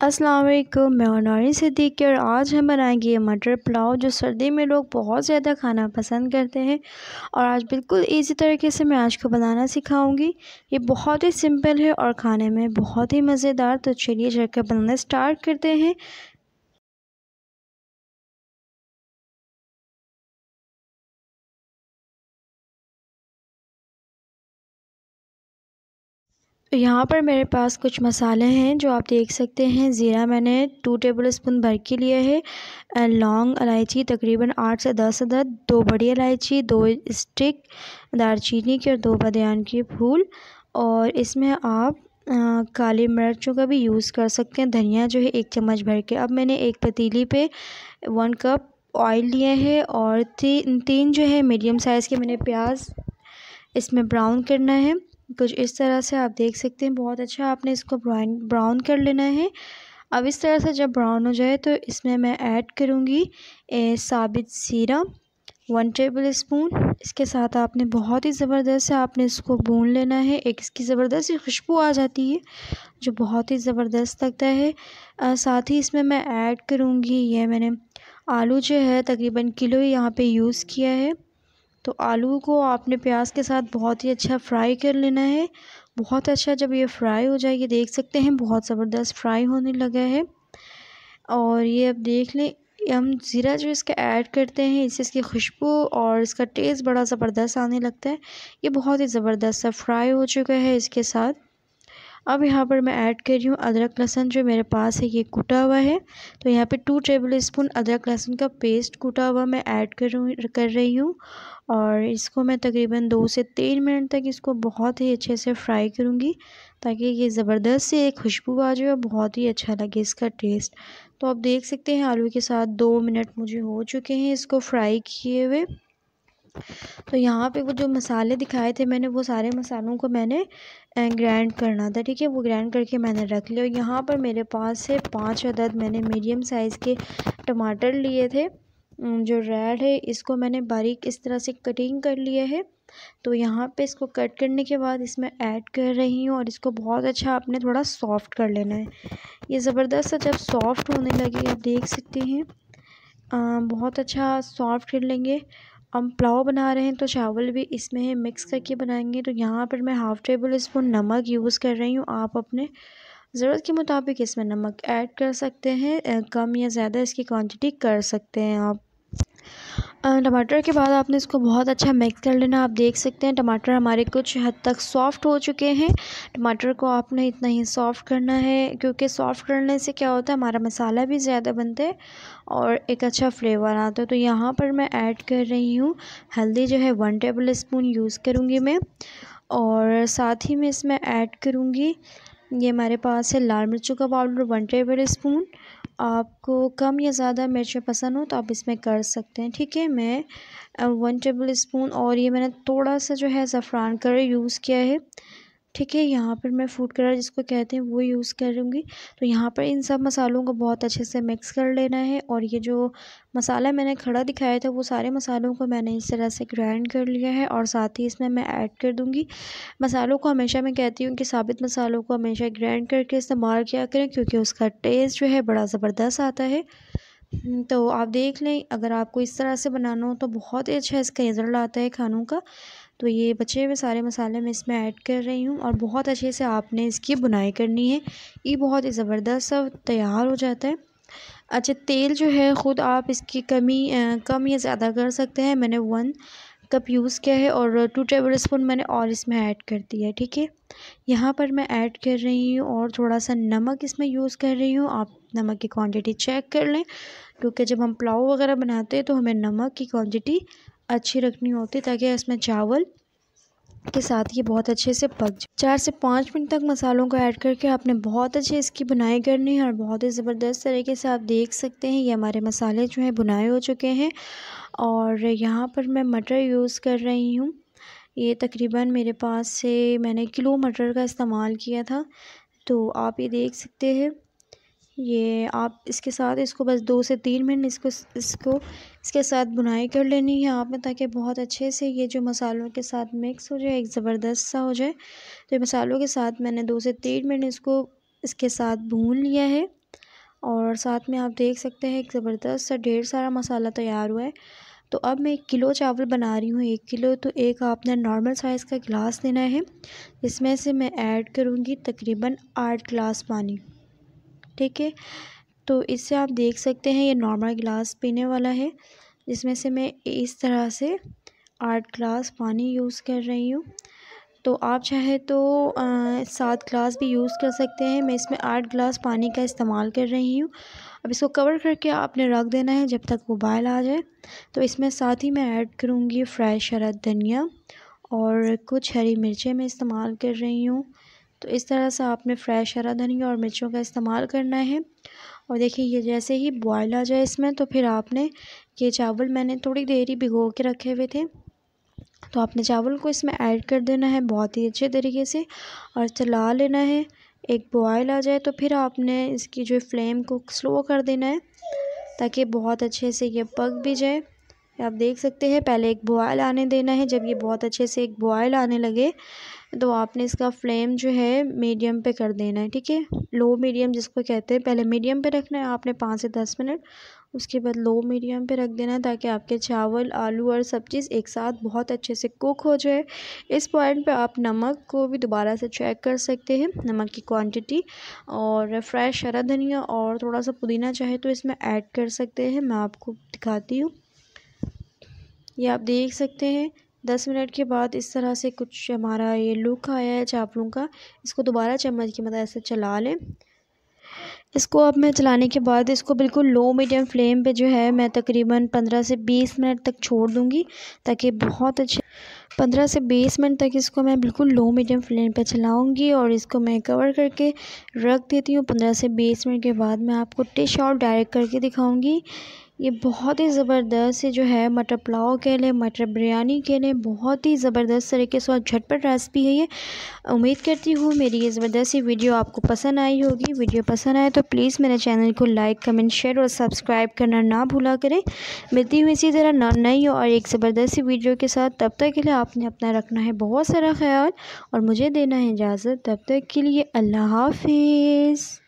अस्सलाम वालेकुम, मैं हूं नौरीन सिद्दीकी और आज हम बनाएंगे ये मटर पुलाव जो सर्दी में लोग बहुत ज़्यादा खाना पसंद करते हैं। और आज बिल्कुल इजी तरीके से मैं आज को बनाना सिखाऊंगी। ये बहुत ही सिंपल है और खाने में बहुत ही मज़ेदार। तो चलिए चलकर बनाना स्टार्ट करते हैं। यहाँ पर मेरे पास कुछ मसाले हैं जो आप देख सकते हैं। ज़ीरा मैंने 2 टेबल स्पून भर के लिए है। लौंग इलायची तकरीबन 8 से 10 अदद, 2 बड़ी इलायची, 2 स्टिक दालचीनी के और 2 बादियान के फूल। और इसमें आप काली मिर्चों का भी यूज़ कर सकते हैं। धनिया जो है 1 चम्मच भर के। अब मैंने एक पतीली पे 1 कप ऑयल लिया है और तीन जो है मीडियम साइज़ के मैंने प्याज इसमें ब्राउन करना है। कुछ इस तरह से आप देख सकते हैं। बहुत अच्छा आपने इसको ब्राउन कर लेना है। अब इस तरह से जब ब्राउन हो जाए तो इसमें मैं ऐड करूँगी साबित ज़ीरा 1 टेबल स्पून। इसके साथ आपने बहुत ही ज़बरदस्त से आपने इसको भून लेना है। एक इसकी ज़बरदस्त सी खुशबू आ जाती है जो बहुत ही ज़बरदस्त लगता है। साथ ही इसमें मैं ऐड करूँगी, ये मैंने आलू जो है तकरीबन किलो यहाँ पे यूज़ किया है। तो आलू को आपने प्याज के साथ बहुत ही अच्छा फ्राई कर लेना है। बहुत अच्छा जब ये फ्राई हो जाए, ये देख सकते हैं बहुत ज़बरदस्त फ्राई होने लगा है। और ये अब देख लें, हम ज़ीरा जो इसका ऐड करते हैं इससे इसकी खुशबू और इसका टेस्ट बड़ा ज़बरदस्त आने लगता है। ये बहुत ही ज़बरदस्त सा फ्राई हो चुका है इसके साथ। अब यहाँ पर मैं ऐड कर रही हूँ अदरक लहसुन जो मेरे पास है ये कूटा हुआ है। तो यहाँ पे 2 टेबल स्पून अदरक लहसुन का पेस्ट कूटा हुआ मैं ऐड कर रही हूँ। और इसको मैं तकरीबन 2 से 3 मिनट तक इसको बहुत ही अच्छे से फ्राई करूँगी ताकि ये ज़बरदस्त से एक खुशबू आ जाए और बहुत ही अच्छा लगे इसका टेस्ट। तो आप देख सकते हैं आलू के साथ 2 मिनट मुझे हो चुके हैं इसको फ्राई किए हुए। तो यहाँ पे वो जो मसाले दिखाए थे मैंने, वो सारे मसालों को मैंने ग्राइंड करना था, ठीक है। वो ग्राइंड करके मैंने रख लिया। और यहाँ पर मेरे पास है 5 अदद मैंने मीडियम साइज़ के टमाटर लिए थे। जो रेड है इसको मैंने बारीक इस तरह से कटिंग कर लिया है। तो यहाँ पे इसको कट करने के बाद इसमें ऐड कर रही हूँ और इसको बहुत अच्छा आपने थोड़ा सॉफ़्ट कर लेना है। ये ज़बरदस्त सा जब सॉफ़्ट होने लगे आप देख सकते हैं, बहुत अच्छा सॉफ़्ट कर लेंगे। हम पुलाव बना रहे हैं तो चावल भी इसमें मिक्स करके बनाएंगे। तो यहाँ पर मैं हाफ़ टेबल स्पून नमक यूज़ कर रही हूँ। आप अपने ज़रूरत के मुताबिक इसमें नमक ऐड कर सकते हैं, कम या ज़्यादा इसकी क्वांटिटी कर सकते हैं आप। टमाटर के बाद आपने इसको बहुत अच्छा मिक्स कर लेना। आप देख सकते हैं टमाटर हमारे कुछ हद तक सॉफ़्ट हो चुके हैं। टमाटर को आपने इतना ही सॉफ़्ट करना है क्योंकि सॉफ़्ट करने से क्या होता है, हमारा मसाला भी ज़्यादा बनता है और एक अच्छा फ्लेवर आता है। तो यहाँ पर मैं ऐड कर रही हूँ हल्दी जो है 1 टेबल स्पून यूज़ करूँगी मैं। और साथ ही में इसमें ऐड करूँगी, ये हमारे पास है लाल मिर्चों का पाउडर 1 टेबल स्पून। आपको कम या ज़्यादा मिर्चें पसंद हो तो आप इसमें कर सकते हैं, ठीक है। मैं 1 टेबल स्पून और ये मैंने थोड़ा सा जो है ज़फ़रान कलर यूज़ किया है, ठीक है। यहाँ पर मैं फूड कलर जिसको कहते हैं वो यूज़ करूँगी। तो यहाँ पर इन सब मसालों को बहुत अच्छे से मिक्स कर लेना है। और ये जो मसाला मैंने खड़ा दिखाया था वो सारे मसालों को मैंने इस तरह से ग्राइंड कर लिया है और साथ ही इसमें मैं ऐड कर दूँगी। मसालों को हमेशा मैं कहती हूँ कि साबित मसालों को हमेशा ग्राइंड करके इस्तेमाल किया करें क्योंकि उसका टेस्ट जो है बड़ा ज़बरदस्त आता है। तो आप देख लें, अगर आपको इस तरह से बनाना हो तो बहुत ही अच्छा इसका रिज़ल्ट आता है खानों का। तो ये बचे हुए सारे मसाले मैं इसमें ऐड कर रही हूँ और बहुत अच्छे से आपने इसकी बुनाई करनी है। ये बहुत ही ज़बरदस्त सा तैयार हो जाता है। अच्छा, तेल जो है ख़ुद आप इसकी कम या ज़्यादा कर सकते हैं। मैंने 1 कप यूज़ किया है और 2 टेबल स्पून मैंने और इसमें ऐड कर दिया है, ठीक है। यहाँ पर मैं ऐड कर रही हूँ और थोड़ा सा नमक इसमें यूज़ कर रही हूँ। आप नमक की क्वांटिटी चेक कर लें क्योंकि जब हम पुलाव वगैरह बनाते हैं तो हमें नमक की क्वांटिटी अच्छी रखनी होती है ताकि इसमें चावल के साथ ये बहुत अच्छे से पक जाए। 4 से 5 मिनट तक मसालों को ऐड करके आपने बहुत अच्छे इसकी बुनाई करनी है और बहुत ही ज़बरदस्त तरीके से आप देख सकते हैं ये हमारे मसाले जो हैं बुनाए हो चुके हैं। और यहाँ पर मैं मटर यूज़ कर रही हूँ। ये तकरीबन मेरे पास से मैंने किलो मटर का इस्तेमाल किया था। तो आप ये देख सकते हैं, ये आप इसके साथ इसको बस 2 से 3 मिनट इसको इसके साथ बुनाई कर लेनी है आपने ताकि बहुत अच्छे से ये जो मसालों के साथ मिक्स हो जाए, एक ज़बरदस्त सा हो जाए। तो ये मसालों के साथ मैंने 2 से 3 मिनट इसको इसके साथ भून लिया है। और साथ में आप देख सकते हैं एक ज़बरदस्त सा ढेर सारा मसाला तैयार हुआ है। तो अब मैं 1 किलो चावल बना रही हूँ। 1 किलो तो एक आपने नॉर्मल साइज़ का गिलास लेना है। इसमें से मैं ऐड करूँगी तकरीबन 8 गिलास पानी। ठीक है, तो इससे आप देख सकते हैं ये नॉर्मल गिलास पीने वाला है, जिसमें से मैं इस तरह से 8 गिलास पानी यूज़ कर रही हूँ। तो आप चाहे तो 7 गिलास भी यूज़ कर सकते हैं। मैं इसमें 8 गिलास पानी का इस्तेमाल कर रही हूँ। अब इसको कवर करके आपने रख देना है जब तक उबाल आ जाए। तो इसमें साथ ही मैं ऐड करूँगी फ्रेश हरा धनिया और कुछ हरी मिर्चें मैं इस्तेमाल कर रही हूँ। तो इस तरह से आपने फ्रेश हरा धनिया और मिर्चों का इस्तेमाल करना है। और देखिए ये जैसे ही बॉयल आ जाए इसमें, तो फिर आपने ये चावल मैंने थोड़ी देर ही भिगो के रखे हुए थे, तो आपने चावल को इसमें ऐड कर देना है बहुत ही अच्छे तरीके से और चला लेना है। एक बॉयल आ जाए तो फिर आपने इसकी जो फ्लेम को स्लो कर देना है ताकि बहुत अच्छे से ये पक भी जाए। आप देख सकते हैं पहले एक बॉयल आने देना है। जब ये बहुत अच्छे से एक बॉयल आने लगे तो आपने इसका फ्लेम जो है मीडियम पे कर देना है। ठीक है, लो मीडियम जिसको कहते हैं, पहले मीडियम पे रखना है आपने 5 से 10 मिनट, उसके बाद लो मीडियम पे रख देना है ताकि आपके चावल, आलू और सब चीज़ एक साथ बहुत अच्छे से कुक हो जाए। इस पॉइंट पे आप नमक को भी दोबारा से चेक कर सकते हैं, नमक की क्वांटिटी, और फ्रेश हरा धनिया और थोड़ा सा पुदीना चाहे तो इसमें ऐड कर सकते हैं। मैं आपको दिखाती हूँ, ये आप देख सकते हैं 10 मिनट के बाद इस तरह से कुछ हमारा ये लुक आया है चावलों का। इसको दोबारा चम्मच की मदद से चला लें। इसको अब मैं चलाने के बाद इसको बिल्कुल लो मीडियम फ्लेम पे जो है मैं तकरीबन 15 से 20 मिनट तक छोड़ दूँगी ताकि बहुत अच्छे 15 से 20 मिनट तक इसको मैं बिल्कुल लो मीडियम फ्लेम पे चलाऊँगी और इसको मैं कवर करके रख देती हूँ। 15 से 20 मिनट के बाद मैं आपको डिश आउट डायरेक्ट करके दिखाऊँगी। ये बहुत ही ज़बरदस्त जो है मटर पुलाव के लिए, मटर बिरयानी के लिए बहुत ही ज़बरदस्त तरीके से और झटपट रेसिपी है ये। उम्मीद करती हूँ मेरी ये ज़बरदस्त वीडियो आपको पसंद आई होगी। वीडियो पसंद आए तो प्लीज़ मेरे चैनल को लाइक, कमेंट, शेयर और सब्सक्राइब करना ना भूला करें। मिलती हूँ इसी तरह नई और एक ज़बरदस्त वीडियो के साथ। तब तक के लिए आपने अपना रखना है बहुत सारा ख्याल और मुझे देना है इजाज़त। तब तक के लिए अल्लाह हाफिज़।